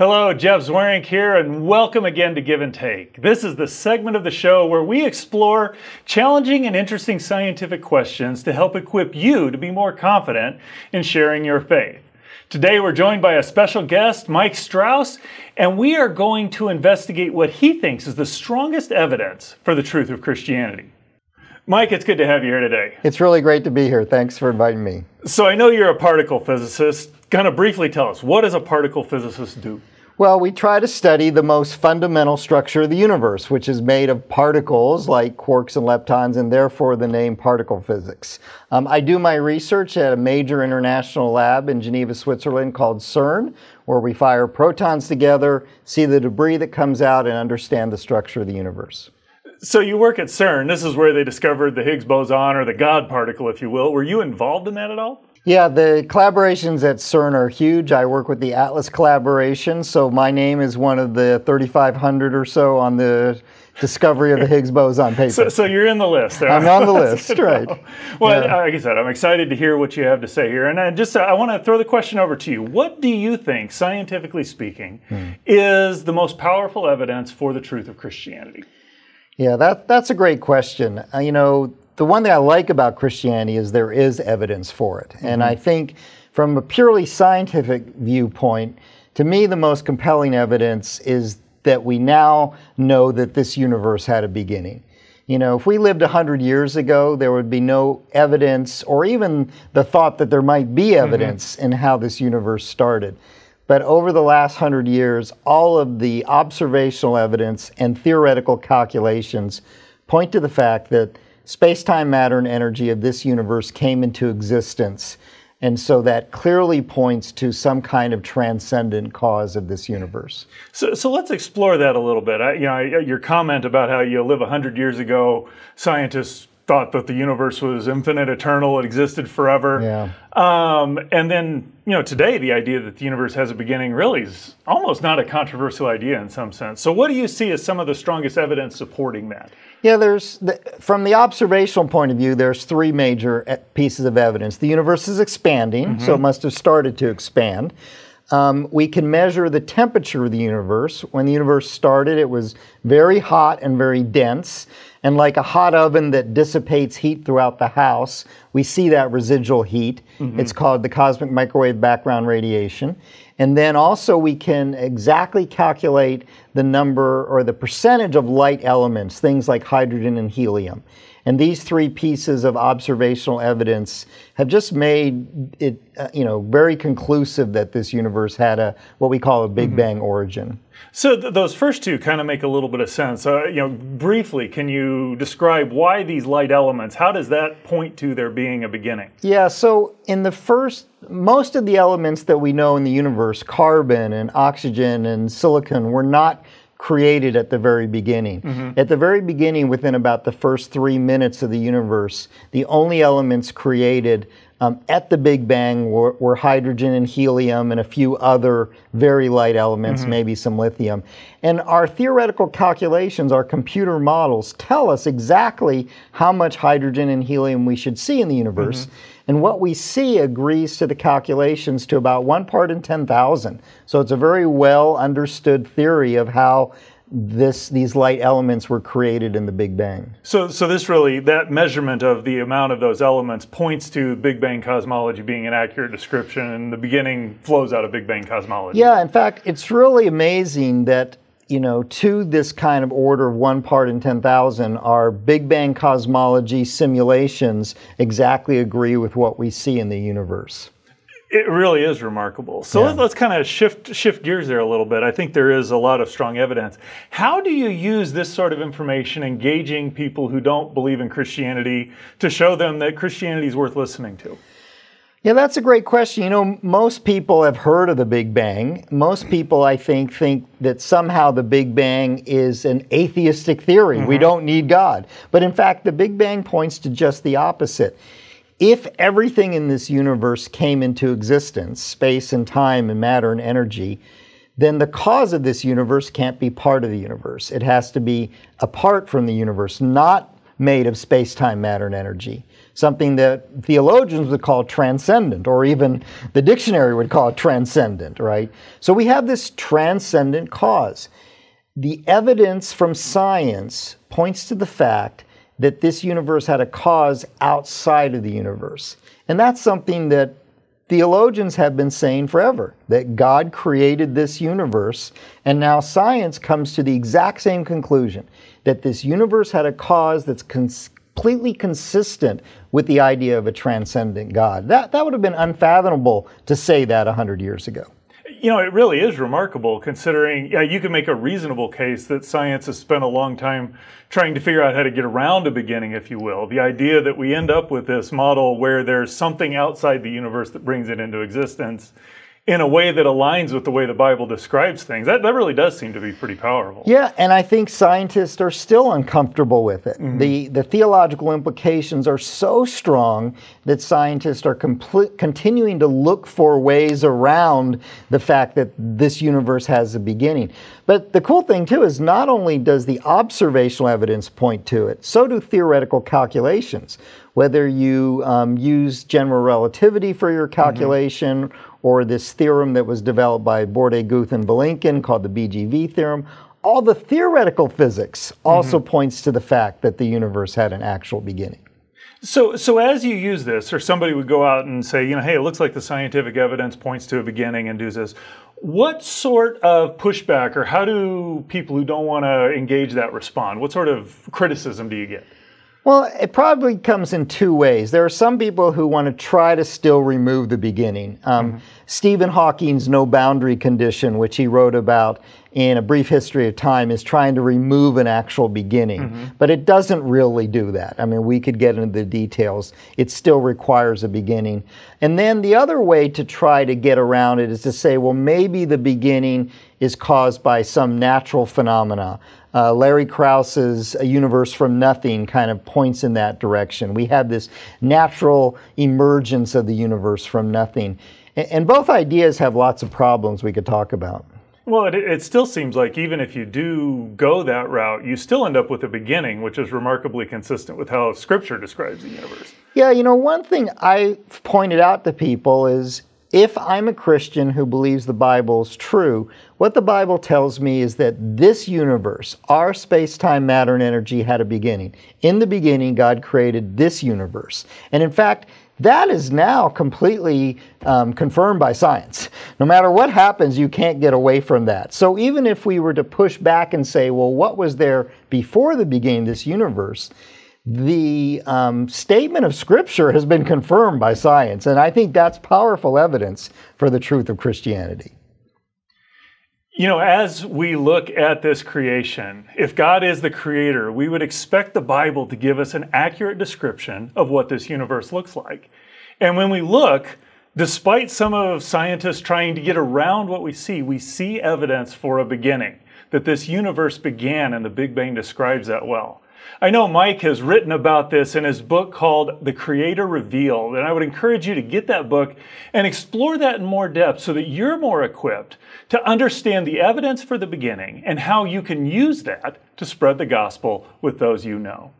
Hello, Jeff Zwarenk here, and welcome again to Give and Take. This is the segment of the show where we explore challenging and interesting scientific questions to help equip you to be more confident in sharing your faith. Today we're joined by a special guest, Mike Strauss, and we are going to investigate what he thinks is the strongest evidence for the truth of Christianity. Mike, it's good to have you here today. It's really great to be here. Thanks for inviting me. So I know you're a particle physicist. Kind of briefly tell us, what does a particle physicist do? Well, we try to study the most fundamental structure of the universe, which is made of particles like quarks and leptons, and therefore the name particle physics. I do my research at a major international lab in Geneva, Switzerland called CERN, where we fire protons together, see the debris that comes out, and understand the structure of the universe. So you work at CERN. This is where they discovered the Higgs boson, or the God particle, if you will. Were you involved in that at all? Yeah, the collaborations at CERN are huge. I work with the Atlas collaboration, so my name is one of the 3,500 or so on the discovery of the Higgs boson paper. So you're in the list there. I'm on the list, right. Well, yeah. Like I said, I'm excited to hear what you have to say here. And I want to throw the question over to you. What do you think, scientifically speaking, is the most powerful evidence for the truth of Christianity? Yeah, that's a great question. The one thing I like about Christianity is there is evidence for it. And I think from a purely scientific viewpoint, to me, the most compelling evidence is that we now know that this universe had a beginning. If we lived 100 years ago, there would be no evidence or even the thought that there might be evidence in how this universe started. But over the last 100 years, all of the observational evidence and theoretical calculations point to the fact that space-time, matter, and energy of this universe came into existence. And so that clearly points to some kind of transcendent cause of this universe. So let's explore that a little bit. Your comment about how you live 100 years ago, scientists thought that the universe was infinite, eternal, it existed forever. Yeah. And then, today the idea that the universe has a beginning really is almost not a controversial idea in some sense. So what do you see as some of the strongest evidence supporting that? Yeah, from the observational point of view, there's three major pieces of evidence. The universe is expanding, so it must have started to expand. We can measure the temperature of the universe. When the universe started, it was very hot and very dense. And like a hot oven that dissipates heat throughout the house, we see that residual heat. It's called the cosmic microwave background radiation. And then also we can exactly calculate the number or the percentage of light elements, things like hydrogen and helium. And these three pieces of observational evidence have just made it, very conclusive that this universe had what we call a Big Bang origin. So those first two kind of make a little bit of sense. Briefly, can you describe why these light elements? How does that point to there being a beginning? Yeah. So most of the elements that we know in the universe, carbon and oxygen and silicon, were not created at the very beginning. At the very beginning, within about the first 3 minutes of the universe, the only elements created at the Big Bang were hydrogen and helium and a few other very light elements, maybe some lithium. And our theoretical calculations, our computer models, tell us exactly how much hydrogen and helium we should see in the universe. And what we see agrees to the calculations to about 1 part in 10,000. So it's a very well understood theory of how these light elements were created in the Big Bang. So that measurement of the amount of those elements points to Big Bang cosmology being an accurate description, and the beginning flows out of Big Bang cosmology. Yeah, in fact, it's really amazing that to this kind of order of 1 part in 10,000, our Big Bang cosmology simulations exactly agree with what we see in the universe. It really is remarkable. So let's kind of shift gears there a little bit. I think there is a lot of strong evidence. How do you use this sort of information, engaging people who don't believe in Christianity, to show them that Christianity is worth listening to? Yeah, that's a great question. Most people have heard of the Big Bang. Most people, I think that somehow the Big Bang is an atheistic theory. We don't need God. But in fact, the Big Bang points to just the opposite. If everything in this universe came into existence, space and time and matter and energy, then the cause of this universe can't be part of the universe. It has to be apart from the universe, not made of space-time, matter, and energy. Something that theologians would call transcendent, or even the dictionary would call it transcendent, right? So we have this transcendent cause. The evidence from science points to the fact that this universe had a cause outside of the universe. And that's something that theologians have been saying forever, that God created this universe, and now science comes to the exact same conclusion, that this universe had a cause that's completely consistent with the idea of a transcendent God. That would have been unfathomable to say that 100 years ago. You know, it really is remarkable considering, you can make a reasonable case that science has spent a long time trying to figure out how to get around a beginning, if you will. The idea that we end up with this model where there's something outside the universe that brings it into existence in a way that aligns with the way the Bible describes things, that really does seem to be pretty powerful. Yeah, and I think scientists are still uncomfortable with it. Mm-hmm. The theological implications are so strong that scientists are continuing to look for ways around the fact that this universe has a beginning. But the cool thing, too, is not only does the observational evidence point to it, so do theoretical calculations. Whether you use general relativity for your calculation, or this theorem that was developed by Borde, Guth, and Vilenkin called the BGV theorem, all the theoretical physics also points to the fact that the universe had an actual beginning. So as you use this, or somebody would go out and say, hey, it looks like the scientific evidence points to a beginning and does this, what sort of pushback, or how do people who don't want to engage that respond? What sort of criticism do you get? Well, it probably comes in two ways. There are some people who want to try to still remove the beginning. Stephen Hawking's no boundary condition, which he wrote about in A Brief History of Time, is trying to remove an actual beginning. But it doesn't really do that. I mean, we could get into the details. It still requires a beginning. And then the other way to try to get around it is to say, well, maybe the beginning is caused by some natural phenomena. Larry Krauss's A Universe from Nothing kind of points in that direction. We have this natural emergence of the universe from nothing. And both ideas have lots of problems we could talk about. Well, it still seems like even if you do go that route, you still end up with a beginning, which is remarkably consistent with how Scripture describes the universe. Yeah, one thing I've pointed out to people is, if I'm a Christian who believes the Bible's true, what the Bible tells me is that this universe, our space-time, matter, and energy, had a beginning. In the beginning, God created this universe. And in fact, that is now completely confirmed by science. No matter what happens, you can't get away from that. So even if we were to push back and say, well, what was there before the beginning of this universe? The statement of Scripture has been confirmed by science, and I think that's powerful evidence for the truth of Christianity. As we look at this creation, if God is the creator, we would expect the Bible to give us an accurate description of what this universe looks like. And when we look, despite some of scientists trying to get around what we see evidence for a beginning, that this universe began, and the Big Bang describes that well. I know Mike has written about this in his book called The Creator Revealed, and I would encourage you to get that book and explore that in more depth so that you're more equipped to understand the evidence for the beginning and how you can use that to spread the gospel with those you know.